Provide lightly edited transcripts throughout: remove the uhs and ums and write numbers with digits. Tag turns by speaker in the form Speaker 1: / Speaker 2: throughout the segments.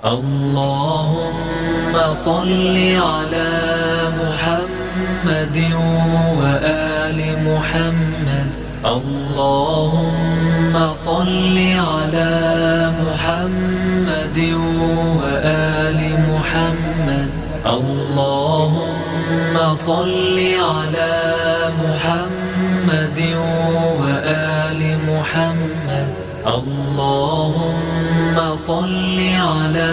Speaker 1: अल्लाहुम्मा सल्लि अला मुहम्मद व आलि मुहम्मद। अल्लाहुम्मा सल्लि अला मुहम्मद व आलि मुहम्मद। अल्लाहुम्मा सल्लि अला मुहम्मद व आलि मुहम्मद। अल्लाहुम्मा सल्लि अला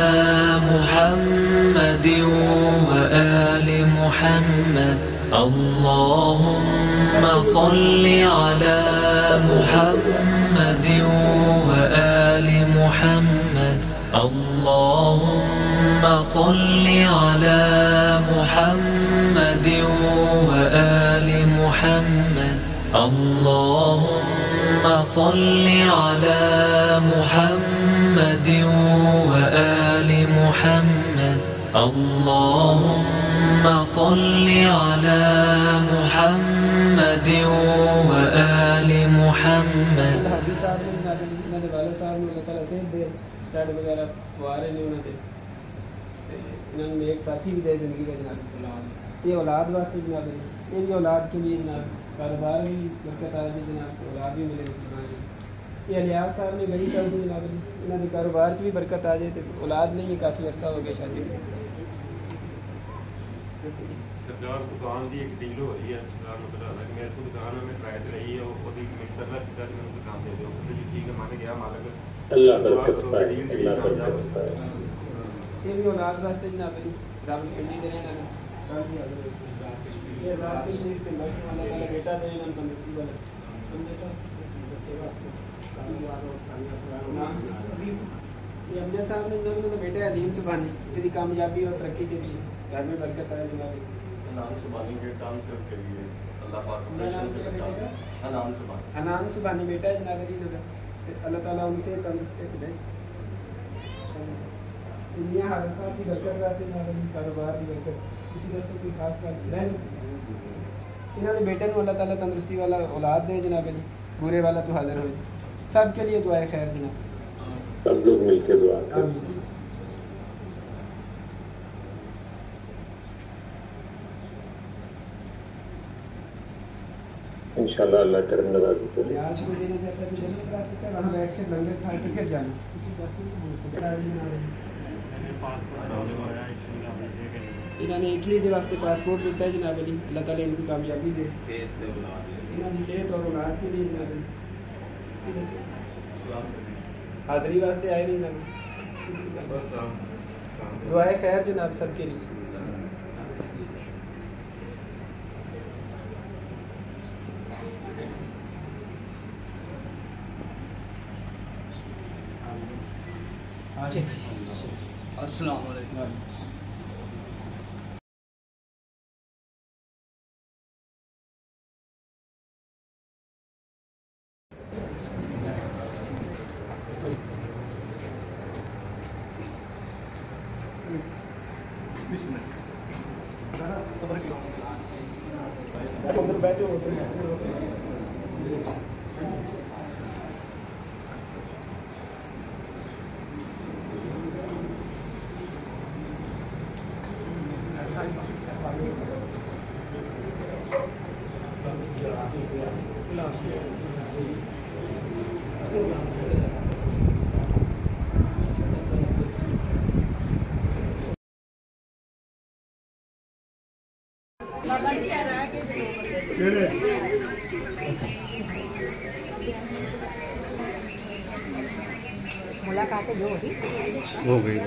Speaker 1: मुहम्मद व आलि मुहम्मद। अल्लाहुम्मा सल्लि अला मुहम्मद व आलि मुहम्मद। अल्लाहुम्मा सल्लि अला मुहम्मद व आलि मुहम्मद। अल्लाहुम्मा सल्लि अला मुहम्मद व आलि मुहम्मद। अल्लाहुम्मा सल्लि अला मुहम्मद व आलि मुहम्मद।
Speaker 2: एक साथी भी दे जिंदगी का जनाब ये औलाद वास्ते जनाब इनकी औलाद के लिए जनाब कारोबार भी बरकत आ रही जनाब औलाद भी मिले ये अलियास साहब ने गई कर दी जनाब इन्होंने कारोबार भी बरकत आ जाए तो औलाद नहीं है काफ़ी अर्सा हो गया शादी
Speaker 3: सरकार दुकान की एक डील हो रही है सरकार मतलब कि मेरे को दुकान में किराए से रही है वो मिलता रहा कितना मैंने दुकान दे दो ठीक है मान गया मालिक
Speaker 4: अल्लाह बरकत पाए अल्लाह बरकत पाए।
Speaker 2: ये भी औलाद वास्ते जनाब रब फिल्ली दे ना ये रात के शरीर पे बैठने वाला वाला बेटा दे ना तंदुरुस्ती वाला ये अम्मा साहब ने इन्होंने तो बेटे अजीम सुभानी यदि कामयाबी और तरक्की के लिए घर में बरकत आए जनाब
Speaker 5: अनान सुभानी के काम से उसके लिए अल्लाह पाक ऑपरेशन से बचा अनान
Speaker 2: सुभानी बेटा है जनाब जी अल्लाह ताला उनसे तंदुरुस्ती दे दुनिया हादसा की बरकत वास्ते जनाब कारोबार की बरकत किसी दोस्तों की खास बात नहीं इन्होंने बेटे को अल्लाह ताला तंदुरुस्ती वाला औलाद दे जनाब जी बुरे वाला तो हाजिर हो सब के लिए दुआ खैर जनाब
Speaker 4: सब लोग मिलकर दुआ करें। इंशाल्लाह अल्लाह करम नवाजी करे।
Speaker 2: आज को देना चाहता है जल्दी करा सकते हैं वहाँ बैठ के लंगर खा के जाना इन्होंने इटली के वास्ते पासपोर्ट दिता है जनाब अली अल्लाह ताला इनकी कामयाबी दे इन्होंने सेहत और औलाद के लिए जनाब हाज़री वास्ते आए नहीं जनाब दुआए खैर जनाब सबके लिए
Speaker 1: अस्सलाम वालेकुम।
Speaker 6: मुलाकातें जो
Speaker 4: हो गई।